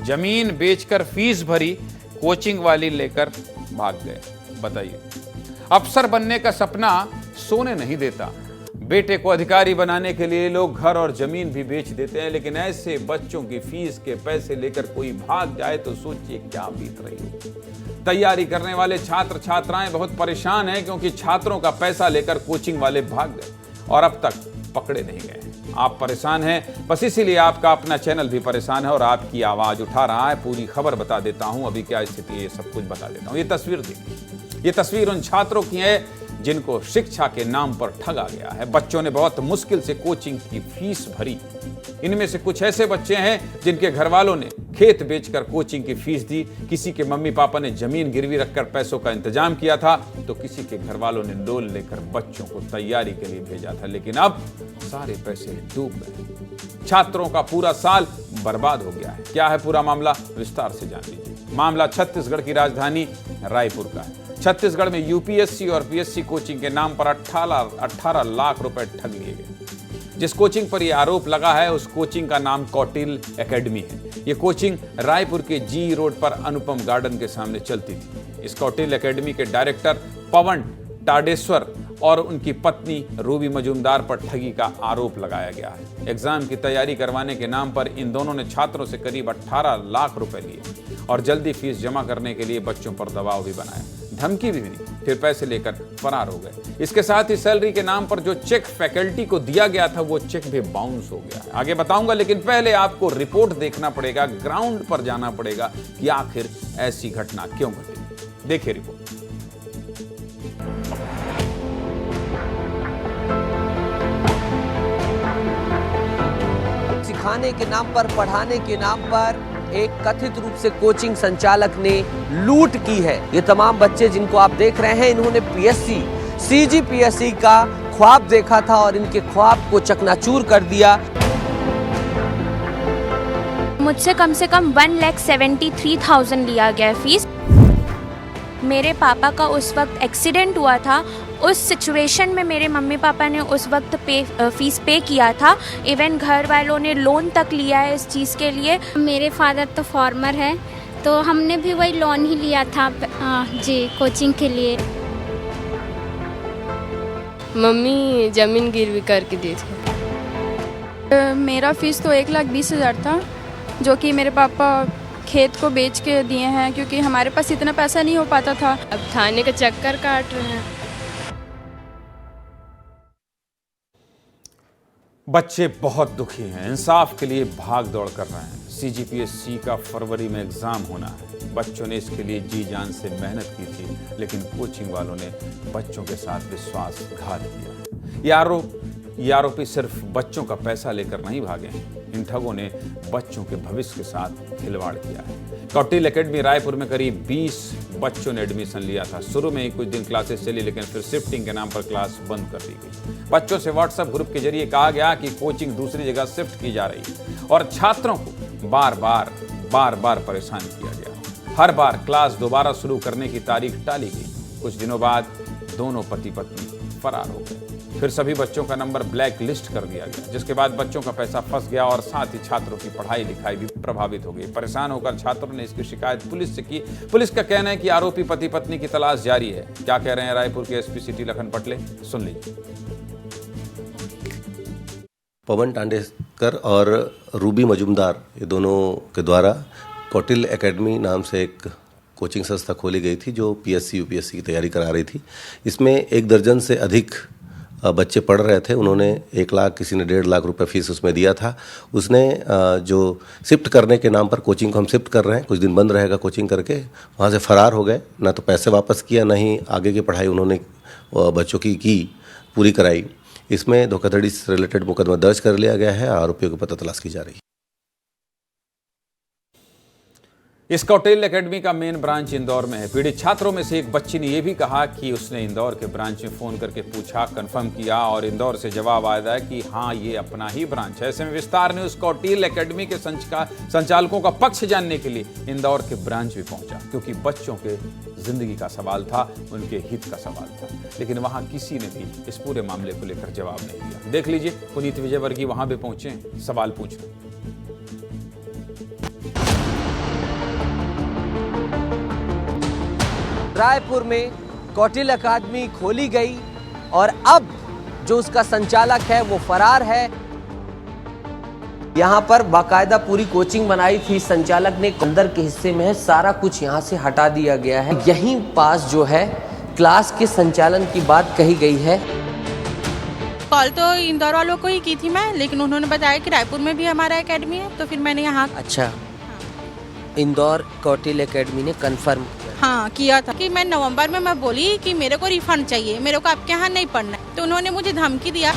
जमीन बेचकर फीस भरी, कोचिंग वाली लेकर भाग गए। बताइए, अफसर बनने का सपना सोने नहीं देता। बेटे को अधिकारी बनाने के लिए लोग घर और जमीन भी बेच देते हैं, लेकिन ऐसे बच्चों की फीस के पैसे लेकर कोई भाग जाए तो सोचिए क्या बीत रही हो। तैयारी करने वाले छात्र छात्राएं बहुत परेशान हैं, क्योंकि छात्रों का पैसा लेकर कोचिंग वाले भाग गए और अब तक पकड़े नहीं गए। आप परेशान हैं, बस इसीलिए आपका अपना चैनल भी परेशान है और आपकी आवाज उठा रहा है। पूरी खबर बता देता हूं, अभी क्या स्थिति है ये सब कुछ बता देता हूं। ये तस्वीर देखिए, ये तस्वीर उन छात्रों की है जिनको शिक्षा के नाम पर ठगा गया है। बच्चों ने बहुत मुश्किल से कोचिंग की फीस भरी। इनमें से कुछ ऐसे बच्चे हैं जिनके घर वालों ने खेत बेचकर कोचिंग की फीस दी, किसी के मम्मी पापा ने जमीन गिरवी रखकर पैसों का इंतजाम किया था, तो किसी के घर वालों ने लोन लेकर बच्चों को तैयारी के लिए भेजा था। लेकिन अब सारे पैसे डूब गए। छात्रों का पूरा साल बर्बाद हो गया है। क्या है पूरा मामला, विस्तार से जान लीजिए। मामला छत्तीसगढ़ की राजधानी रायपुर का है। छत्तीसगढ़ में यूपीएससी और पीएससी कोचिंग के नाम पर 18 लाख रुपए ठग लिए गए। जिस कोचिंग पर यह आरोप लगा है उस कोचिंग का नाम कौटिल एकेडमी है। यह कोचिंग रायपुर के जी रोड पर अनुपम गार्डन के सामने चलती थी। इस कौटिल एकेडमी के डायरेक्टर पवन टाडेश्वर और उनकी पत्नी रूबी मजूमदार पर ठगी का आरोप लगाया गया है। एग्जाम की तैयारी करवाने के नाम पर इन दोनों ने छात्रों से करीब 18 लाख रुपए लिए और जल्दी फीस जमा करने के लिए बच्चों पर दबाव भी बनाया, धमकी भी दी, फिर पैसे लेकर फरार हो गए। इसके साथ ही सैलरी के नाम पर जो चेक फैकल्टी को दिया गया था वो चेक भी बाउंस हो गया है। आगे बताऊंगा, लेकिन पहले आपको रिपोर्ट देखना पड़ेगा, ग्राउंड पर जाना पड़ेगा कि आखिर ऐसी घटना क्यों घटी। देखिए रिपोर्ट। सिखाने के नाम पर, पढ़ाने के नाम पर एक कथित रूप से कोचिंग संचालक ने लूट की है। ये तमाम बच्चे जिनको आप देख रहे हैं, इन्होंने पीएससी, सीजीपीएससी का ख्वाब देखा था और इनके ख्वाब को चकनाचूर कर दिया। मुझसे कम से कम 1,73,000 लिया गया फीस। मेरे पापा का उस वक्त एक्सीडेंट हुआ था। उस सिचुएशन में मेरे मम्मी पापा ने उस वक्त फीस पे किया था। इवन घर वालों ने लोन तक लिया है इस चीज़ के लिए। मेरे फादर तो फार्मर है, तो हमने भी वही लोन ही लिया था जी कोचिंग के लिए। मम्मी ज़मीन गिरवी करके दी थी। मेरा फ़ीस तो 1,20,000 था, जो कि मेरे पापा खेत को बेच के दिए हैं, क्योंकि हमारे पास इतना पैसा नहीं हो पाता था। अब थाने का चक्कर काट रहे हैं। बच्चे बहुत दुखी हैं, इंसाफ के लिए भाग दौड़ कर रहे हैं। सीजीपीएससी का फरवरी में एग्जाम होना है। बच्चों ने इसके लिए जी जान से मेहनत की थी, लेकिन कोचिंग वालों ने बच्चों के साथ विश्वासघात किया। ये आरोपी सिर्फ बच्चों का पैसा लेकर नहीं भागे हैं, इन ठगों ने बच्चों के भविष्य के साथ खिलवाड़ किया है। कौटिल एकेडमी रायपुर में करीब 20 बच्चों ने एडमिशन लिया था। शुरू में ही कुछ दिन क्लासेस चली, लेकिन फिर शिफ्टिंग के नाम पर क्लास बंद कर दी गई। बच्चों से व्हाट्सएप ग्रुप के जरिए कहा गया कि कोचिंग दूसरी जगह शिफ्ट की जा रही है और छात्रों को बार बार परेशान किया गया। हर बार क्लास दोबारा शुरू करने की तारीख टाली गई। कुछ दिनों बाद दोनों पति पत्नी फरार हो गए। फिर सभी बच्चों का नंबर ब्लैक लिस्ट कर दिया गया, जिसके बाद बच्चों का पैसा फंस गया और साथ ही छात्रों की पढ़ाई लिखाई भी प्रभावित हो गई। परेशान होकर छात्रों ने इसकी शिकायत पुलिस से की। पुलिस का कहना है कि आरोपी पति पत्नी की तलाश जारी है। क्या कह रहे हैं रायपुर के एसपी सिटी लखन पटले, सुन लीजिए। पवन टाडेश्वर और रूबी मजूमदार, ये दोनों के द्वारा कौटिल एकेडमी नाम से एक कोचिंग संस्था खोली गई थी, जो पीएससी यूपीएससी की तैयारी करा रही थी। इसमें 1 दर्जन से अधिक बच्चे पढ़ रहे थे। उन्होंने 1 लाख, किसी ने 1.5 लाख रुपए फीस उसमें दिया था। उसने जो शिफ्ट करने के नाम पर, कोचिंग को हम शिफ्ट कर रहे हैं, कुछ दिन बंद रहेगा कोचिंग करके, वहाँ से फरार हो गए। ना तो पैसे वापस किया, ना ही आगे की पढ़ाई उन्होंने बच्चों की पूरी कराई। इसमें धोखाधड़ी से रिलेटेड मुकदमा दर्ज कर लिया गया है। आरोपियों को पता तलाश की जा रही है। इस कौटिल एकेडमी का मेन ब्रांच इंदौर में है। पीड़ित छात्रों में से एक बच्ची ने यह भी कहा कि उसने इंदौर के ब्रांच में फोन करके पूछा, कंफर्म किया और इंदौर से जवाब आया कि हाँ, ये अपना ही ब्रांच है। ऐसे में विस्तार न्यूज़ कौटिल एकेडमी के संचालकों का पक्ष जानने के लिए इंदौर के ब्रांच भी पहुंचा, क्योंकि बच्चों के जिंदगी का सवाल था, उनके हित का सवाल था। लेकिन वहां किसी ने भी इस पूरे मामले को लेकर जवाब नहीं दिया। देख लीजिए, पुनीत विजयवर्गीय वहां भी पहुंचे सवाल पूछने। रायपुर में कौटिल्य अकादमी खोली गई और अब जो उसका संचालक है वो फरार है। यहाँ पर बाकायदा पूरी कोचिंग बनाई थी संचालक ने, अंदर के हिस्से में है, सारा कुछ यहाँ से हटा दिया गया है। यहीं पास जो है क्लास के संचालन की बात कही गई है। कॉल तो इंदौर वालों को ही की थी मैं, लेकिन उन्होंने बताया कि रायपुर में भी हमारा एकेडमी है, तो फिर मैंने यहाँ अच्छा, इंदौर कौटिल्य एकेडमी ने कंफर्म किया था कि मैं नवंबर में मैं बोली कि मेरे को रिफंड चाहिए, मेरे को आपके यहाँ नहीं पढ़ना है, तो उन्होंने मुझे धमकी दिया।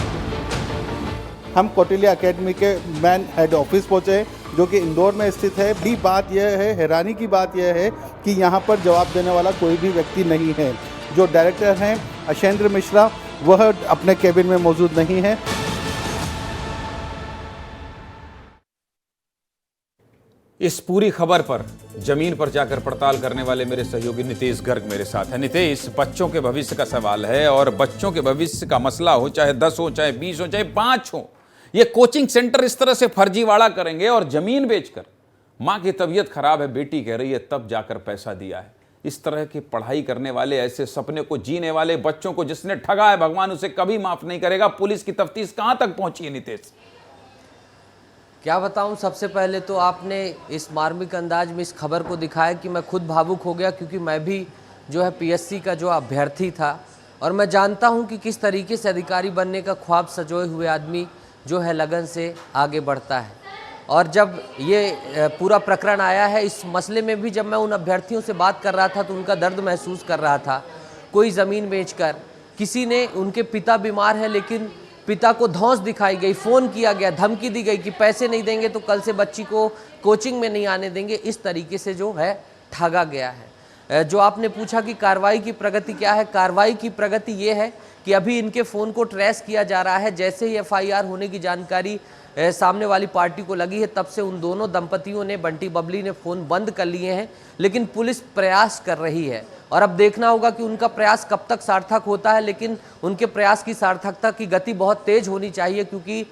हम कौटिल्य एकेडमी के मैन हेड ऑफिस पहुंचे जो कि इंदौर में स्थित है। बड़ी बात यह है, हैरानी की बात यह है कि यहाँ पर जवाब देने वाला कोई भी व्यक्ति नहीं है। जो डायरेक्टर हैं अशेंद्र मिश्रा, वह अपने केबिन में मौजूद नहीं है। इस पूरी खबर पर जमीन पर जाकर पड़ताल करने वाले मेरे सहयोगी नितेश गर्ग मेरे साथ है। नितेश, बच्चों के भविष्य का सवाल है और बच्चों के भविष्य का मसला हो, चाहे 10 हो, चाहे 20 हो, चाहे 5 हो, ये कोचिंग सेंटर इस तरह से फर्जीवाड़ा करेंगे और जमीन बेचकर, मां की तबीयत खराब है, बेटी कह रही है, तब जाकर पैसा दिया है। इस तरह की पढ़ाई करने वाले, ऐसे सपने को जीने वाले बच्चों को जिसने ठगा है, भगवान उसे कभी माफ नहीं करेगा। पुलिस की तफ्तीश कहां तक पहुंची है नितेश? क्या बताऊं, सबसे पहले तो आपने इस मार्मिक अंदाज में इस खबर को दिखाया कि मैं खुद भावुक हो गया, क्योंकि मैं भी जो है पीएससी का जो अभ्यर्थी था और मैं जानता हूं कि किस तरीके से अधिकारी बनने का ख्वाब सजोए हुए आदमी जो है लगन से आगे बढ़ता है। और जब ये पूरा प्रकरण आया है, इस मसले में भी जब मैं उन अभ्यर्थियों से बात कर रहा था तो उनका दर्द महसूस कर रहा था। कोई ज़मीन बेचकर, किसी ने, उनके पिता बीमार है लेकिन पिता को धौंस दिखाई गई, फ़ोन किया गया, धमकी दी गई कि पैसे नहीं देंगे तो कल से बच्ची को कोचिंग में नहीं आने देंगे। इस तरीके से जो है ठगा गया है। जो आपने पूछा कि कार्रवाई की प्रगति क्या है, कार्रवाई की प्रगति ये है कि अभी इनके फ़ोन को ट्रेस किया जा रहा है। जैसे ही एफआईआर होने की जानकारी सामने वाली पार्टी को लगी है, तब से उन दोनों दंपतियों ने, बंटी बबली ने फ़ोन बंद कर लिए हैं, लेकिन पुलिस प्रयास कर रही है और अब देखना होगा कि उनका प्रयास कब तक सार्थक होता है। लेकिन उनके प्रयास की सार्थकता की गति बहुत तेज होनी चाहिए, क्योंकि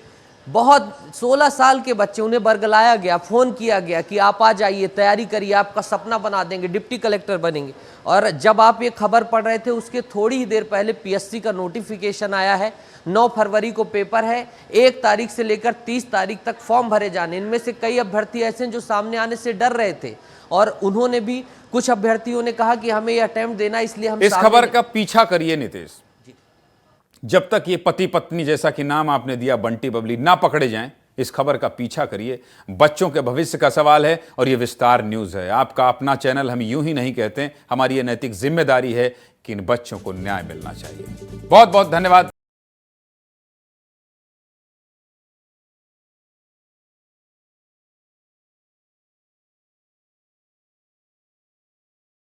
बहुत 16 साल के बच्चे, उन्हें बरगलाया गया, फ़ोन किया गया कि आप आ जाइए, तैयारी करिए, आपका सपना बना देंगे, डिप्टी कलेक्टर बनेंगे। और जब आप ये खबर पढ़ रहे थे उसके थोड़ी ही देर पहले पीएससी का नोटिफिकेशन आया है। 9 फरवरी को पेपर है, 1 तारीख से लेकर 30 तारीख तक फॉर्म भरे जाने। इनमें से कई अभ्यर्थी ऐसे हैं जो सामने आने से डर रहे थे और उन्होंने भी, कुछ अभ्यर्थियों ने कहा कि हमें ये अटेम्प्ट देना, इसलिए हम इस खबर का पीछा करिए नितेश। जब तक ये पति पत्नी, जैसा कि नाम आपने दिया, बंटी बबली, ना पकड़े जाएं, इस खबर का पीछा करिए। बच्चों के भविष्य का सवाल है और ये विस्तार न्यूज़ है, आपका अपना चैनल। हम यूं ही नहीं कहते, हमारी ये नैतिक जिम्मेदारी है कि इन बच्चों को न्याय मिलना चाहिए। बहुत बहुत धन्यवाद।